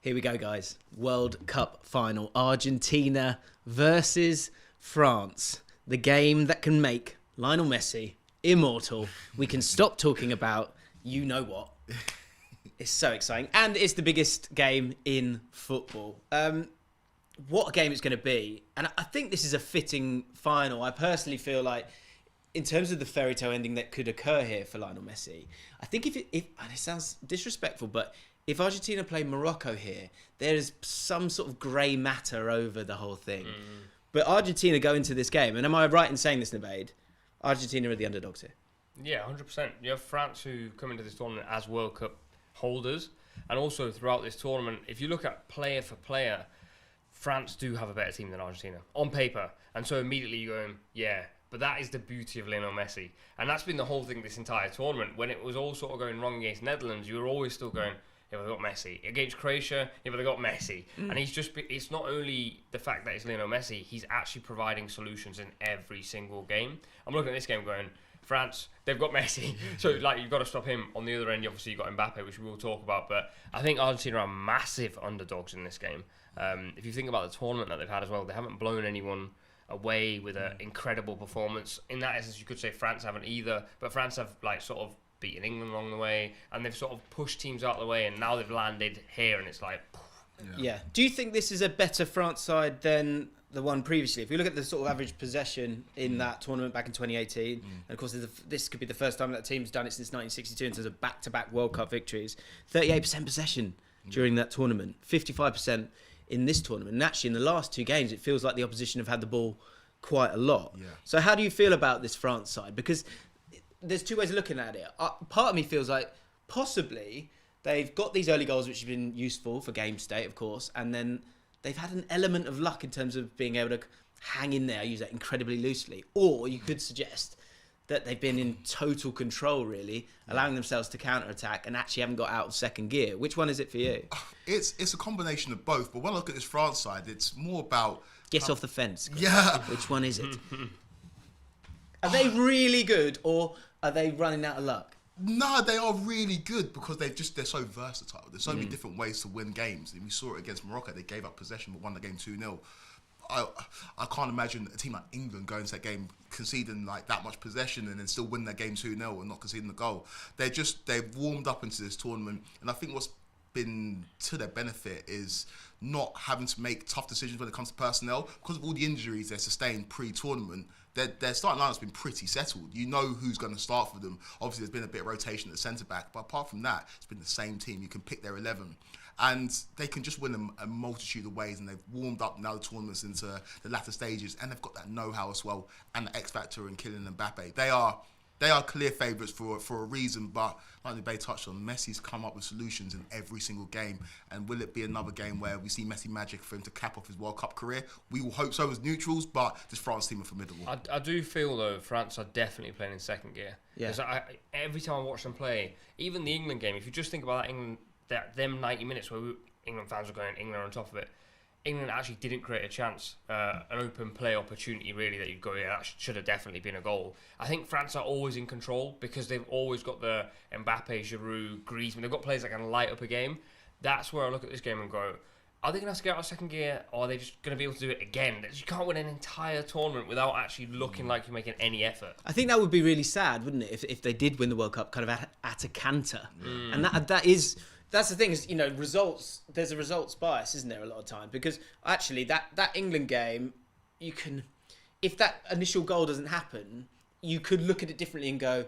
Here we go, guys. World Cup final. Argentina versus France. The game that can make Lionel Messi immortal. We can stop talking about you know what. It's so exciting. And it's the biggest game in football. What a game it's going to be. And I think this is a fitting final. I personally feel like, in terms of the fairy tale ending that could occur here for Lionel Messi, I think if and it sounds disrespectful, but if Argentina play Morocco here, there is some sort of grey matter over the whole thing. But Argentina go into this game, and am I right in saying this, Naveed? Argentina are the underdogs here. Yeah, 100%. You have France who come into this tournament as World Cup holders, and also throughout this tournament, if you look at player for player, France do have a better team than Argentina on paper, and so immediately you're going, yeah. But that is the beauty of Lionel Messi, and that's been the whole thing this entire tournament. When it was all sort of going wrong against Netherlands, you were always still going, yeah, but they got Messi. Against Croatia, yeah, but they got Messi. And it's not only the fact that it's Lionel Messi, he's actually providing solutions in every single game. I'm looking at this game going, France, they've got Messi. So, like, you've got to stop him. On the other end, obviously, you've got Mbappe, which we will talk about. But I think Argentina are massive underdogs in this game. If you think about the tournament that they've had as well, they haven't blown anyone away with an incredible performance. In that essence, you could say France haven't either. But France have, like, sort of beaten England along the way, and they've sort of pushed teams out of the way, and now they've landed here, and it's like... Yeah. Do you think this is a better France side than the one previously? If you look at the sort of average possession in that tournament back in 2018, and of course this could be the first time that team's done it since 1962 in terms of back-to-back World Cup victories, 38% possession during that tournament, 55% in this tournament. And actually in the last two games, it feels like the opposition have had the ball quite a lot. Yeah. So how do you feel about this France side? Because there's two ways of looking at it. Part of me feels like possibly they've got these early goals, which have been useful for game state, of course, and then they've had an element of luck in terms of being able to hang in there. I use that incredibly loosely. Or you could suggest that they've been in total control, really, allowing themselves to counter-attack and actually haven't got out of second gear. Which one is it for you? It's a combination of both, but when I look at this France side, it's more about... Get off the fence. Yeah. Which one is it? Are they really good, or are they running out of luck? No, they are really good because they're so versatile. There's so many different ways to win games. And we saw it against Morocco. They gave up possession but won the game 2-0. I can't imagine a team like England going to that game conceding like that much possession and then still win that game 2-0 and not conceding the goal. They've warmed up into this tournament, and I think what's been to their benefit is not having to make tough decisions when it comes to personnel because of all the injuries they sustained pre-tournament. Their starting lineup's been pretty settled. You know who's going to start for them. Obviously, there's been a bit of rotation at centre back, but apart from that, it's been the same team. You can pick their 11, and they can just win a multitude of ways. And they've warmed up now the tournaments into the latter stages, and they've got that know-how as well, and the X factor in Kylian Mbappe. They are clear favourites for a reason, but like the debate touched on, Messi's come up with solutions in every single game. And will it be another game where we see Messi magic for him to cap off his World Cup career? We will hope so as neutrals, but this France team are formidable. I do feel, though, France are definitely playing in second gear. Yeah. Because every time I watch them play, even the England game, if you just think about them 90 minutes where England fans were going, England on top of it, England actually didn't create a chance, an open play opportunity really that you'd go, yeah, that should have definitely been a goal. I think France are always in control because they've always got the Mbappe, Giroud, Griezmann. They've got players that can light up a game. That's where I look at this game and go, are they going to have to get out of second gear, or are they just going to be able to do it again? You can't win an entire tournament without actually looking like you're making any effort. I think that would be really sad, wouldn't it, if they did win the World Cup kind of at a canter. And that's the thing is, you know, results. There's a results bias, isn't there, a lot of time? Because actually, that England game, you can, if that initial goal doesn't happen, you could look at it differently and go,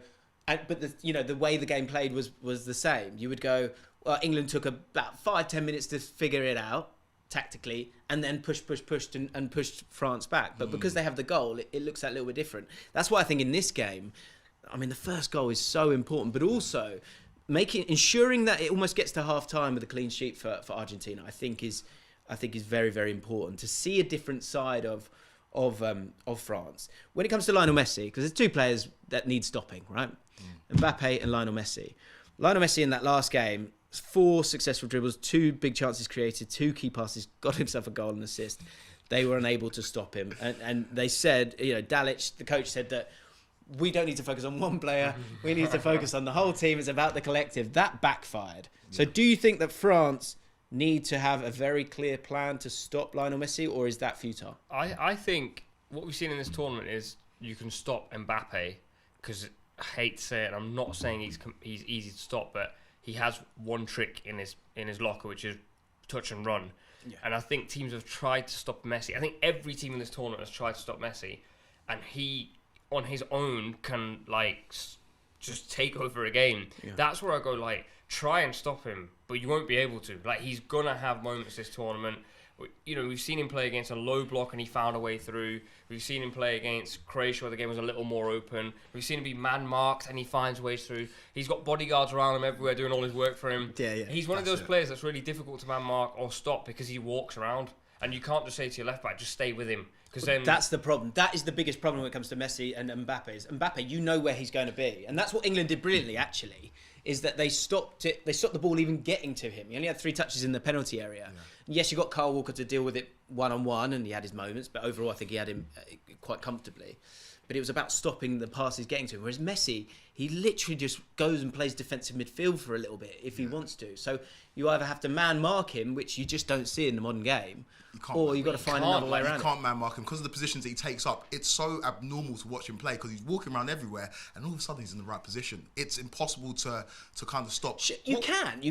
but the way the game played was the same. You would go, well, England took about 5-10 minutes to figure it out tactically, and then pushed and pushed France back. But because they have the goal, it looks that little bit different. That's why I think in this game, I mean, the first goal is so important, but also ensuring that it almost gets to half time with a clean sheet for Argentina, I think is very, very important to see a different side of France. When it comes to Lionel Messi, because there's two players that need stopping, right? Mbappe and Lionel Messi. Lionel Messi in that last game, 4 successful dribbles, 2 big chances created, 2 key passes, got himself a goal and assist. They were unable to stop him, and they said, Dalic, the coach, said that we don't need to focus on one player. We need to focus on the whole team. It's about the collective. That backfired. So do you think that France need to have a very clear plan to stop Lionel Messi, or is that futile? I think what we've seen in this tournament is you can stop Mbappe, because I hate to say it, and I'm not saying he's easy to stop, but he has one trick in his locker, which is touch and run. Yeah. And I think teams have tried to stop Messi. I think every team in this tournament has tried to stop Messi, and he on his own can just take over a game. Yeah. That's where I go, try and stop him, but you won't be able to. He's gonna have moments this tournament. We've seen him play against a low block and he found a way through. We've seen him play against Croatia where the game was a little more open. We've seen him be man-marked and he finds ways through. He's got bodyguards around him everywhere doing all his work for him. Yeah. He's one of those players that's really difficult to man-mark or stop because he walks around. And you can't just say to your left-back, just stay with him. Then that's the problem. That is the biggest problem when it comes to Messi and Mbappe. Mbappe, you know where he's going to be. And that's what England did brilliantly, actually, is that they stopped it. They stopped the ball even getting to him. He only had 3 touches in the penalty area. Yeah. Yes, you got Kyle Walker to deal with it one-on-one, and he had his moments, but overall I think he had him quite comfortably. But it was about stopping the passes getting to him. Whereas Messi, he literally just goes and plays defensive midfield for a little bit if he wants to. So you either have to man-mark him, which you just don't see in the modern game, or you've got to find another way around it. You can't man-mark him because of the positions that he takes up. It's so abnormal to watch him play because he's walking around everywhere and all of a sudden he's in the right position. It's impossible to kind of stop. You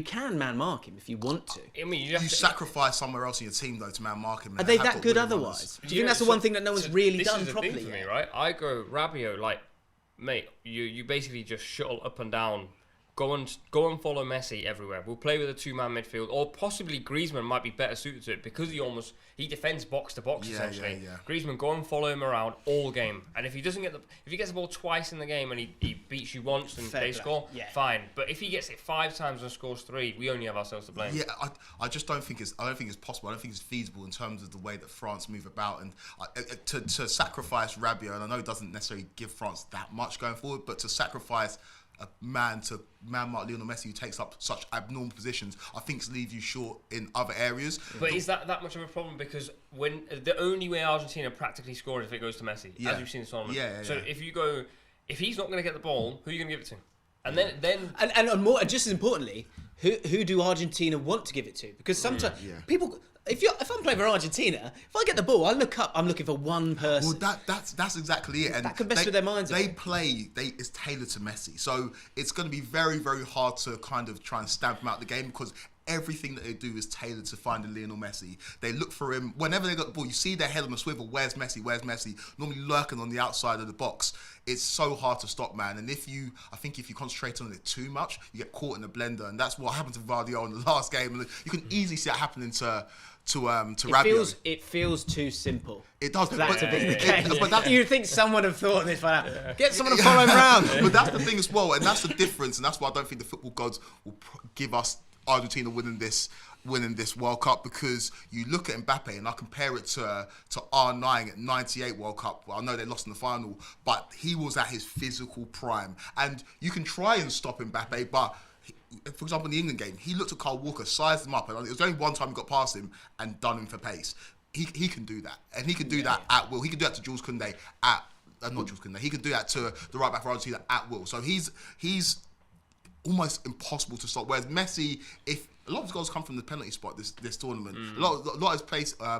can man-mark him if you want to. I mean, you sacrifice somewhere else in your team, though, to man-mark him. Are they that good otherwise? Do you think that's the one thing that no one's really done properly? This is the thing for me, right? I go, Rabiot, mate, you basically just shuttle up and down. Go and follow Messi everywhere. We'll play with a 2-man midfield, or possibly Griezmann might be better suited to it because he defends box to box essentially. Yeah. Griezmann, go and follow him around all game, and if he doesn't if he gets the ball twice in the game and he beats you once and they score, fine. But if he gets it 5 times and scores 3, we only have ourselves to blame. Yeah, I just don't think it's possible. I don't think it's feasible in terms of the way that France move about, and to sacrifice Rabiot, and I know it doesn't necessarily give France that much going forward, but to sacrifice a man mark Lionel Messi who takes up such abnormal positions, I think leaves you short in other areas. But is that much of a problem? Because when the only way Argentina practically score is if it goes to Messi, as we've seen this tournament. So if he's not going to get the ball, who are you going to give it to? And then and more, just as importantly, who do Argentina want to give it to? Because sometimes people. If I'm playing for Argentina, if I get the ball, I look up. I'm looking for one person. Well, that's exactly it. And that could mess with their minds. It's tailored to Messi, so it's going to be very, very hard to kind of try and stamp him out the game because everything that they do is tailored to finding Lionel Messi. They look for him whenever they got the ball. You see their head on a swivel. Where's Messi? Where's Messi? Normally lurking on the outside of the box. It's so hard to stop, man. And if you concentrate on it too much, you get caught in the blender, and that's what happened to Vardiol in the last game. And you can easily see that happening to Rabiot. It feels too simple. It does. You think someone would have thought of this by now? Get someone to follow him around. But that's the thing as well, and that's the difference, and that's why I don't think the football gods will give us Argentina winning this World Cup, because you look at Mbappe and I compare it to R9 at 98 World Cup. Well, I know they lost in the final, but he was at his physical prime, and you can try and stop Mbappe, but. For example, in the England game, he looked at Kyle Walker, sized him up, and it was only one time he got past him and done him for pace. He can do that, and he can do that at will. He can do that to Jules Koundé not Jules Koundé. He can do that to the right back for Argentina at will. So he's almost impossible to stop. Whereas Messi, if a lot of his goals come from the penalty spot this tournament, a lot of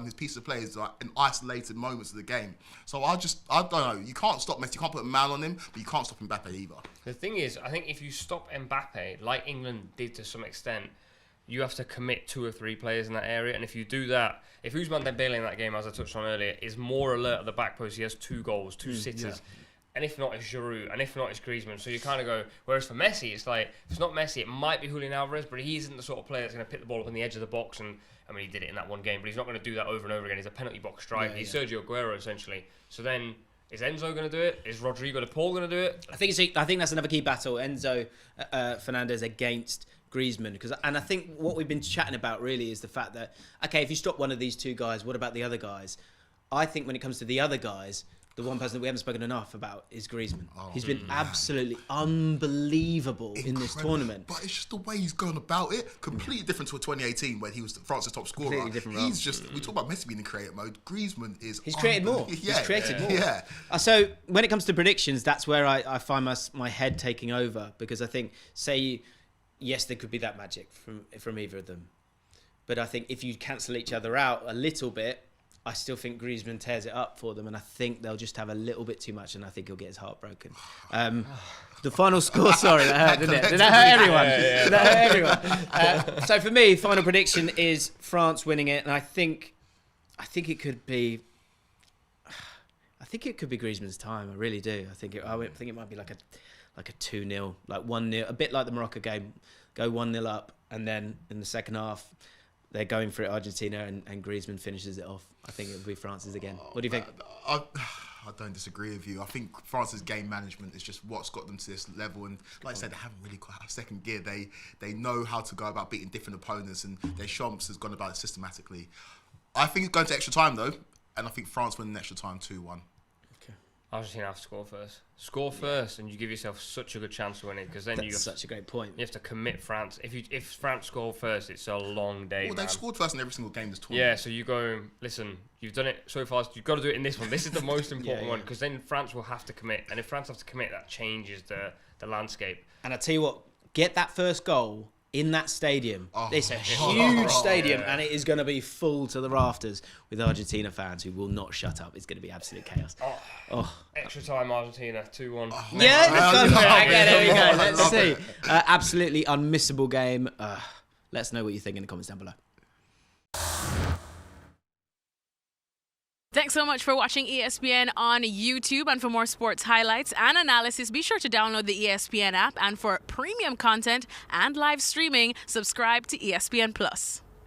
his pieces of play is in isolated moments of the game. So I don't know. You can't stop Messi. You can't put a man on him, but you can't stop Mbappe either. The thing is, I think if you stop Mbappe, like England did to some extent, you have to commit 2 or 3 players in that area. And if you do that, if Ousmane Dembele in that game, as I touched on earlier, is more alert at the back post, he has 2 goals, 2 sitters. Yeah. And if not, it's Giroud. And if not, it's Griezmann. So you kind of go, whereas for Messi, it's like, if it's not Messi, it might be Julian Alvarez, but he isn't the sort of player that's going to pick the ball up on the edge of the box. And I mean, he did it in that one game, but he's not going to do that over and over again. He's a penalty box striker. He's Sergio Aguero, essentially. So then, is Enzo going to do it? Is Rodrigo de Paul going to do it? I think that's another key battle. Enzo Fernandez against Griezmann, and I think what we've been chatting about really is the fact that, okay, if you stop one of these 2 guys, what about the other guys? I think when it comes to the other guys, the one person that we haven't spoken enough about is Griezmann. He's been absolutely unbelievable in this tournament. But it's just the way he's gone about it. Completely different to 2018 when he was France's top scorer. Completely different role. We talk about Messi being in creative mode. Griezmann is. He's created more. Yeah. He's created more. Yeah. So when it comes to predictions, that's where I find my head taking over, because I think, yes, there could be that magic from either of them. But I think if you cancel each other out a little bit, I still think Griezmann tears it up for them, and I think they'll just have a little bit too much, and I think he'll get his heart broken. The final score, sorry, that hurt, didn't it? Did that hurt everyone? Yeah. Did that hurt everyone? So for me, final prediction is France winning it, and I think it could be. I think it could be Griezmann's time. I really do. I think it might be like a 2-0, like 1-0, a bit like the Morocco game. Go 1-0 up, and then in the second half, they're going for it, Argentina, and Griezmann finishes it off. I think it'll be France's again. What do you think? I don't disagree with you. I think France's game management is just what's got them to this level. And like I said, they haven't really got a second gear. They know how to go about beating different opponents, and Deschamps has gone about it systematically. I think it's going to extra time, though, and I think France win in extra time 2-1. Argentina have to score first. Score first, and you give yourself such a good chance of winning, because then That's such a great point. You have to commit France. If France score first, it's a long day. Well, man. they've scored first in every single game this tournament. Yeah, so you go, listen, you've done it so fast, you've got to do it in this one. This is the most important one, because then France will have to commit. And if France have to commit, that changes the landscape. And I tell you what, get that first goal in that stadium. It's a huge stadium, and it is going to be full to the rafters with Argentina fans who will not shut up. It's going to be absolute chaos. Extra time, Argentina, 2-1. There we go. Let's see. Absolutely unmissable game. Let us know what you think in the comments down below. Thanks so much for watching ESPN on YouTube. And for more sports highlights and analysis, be sure to download the ESPN app. And for premium content and live streaming, subscribe to ESPN Plus.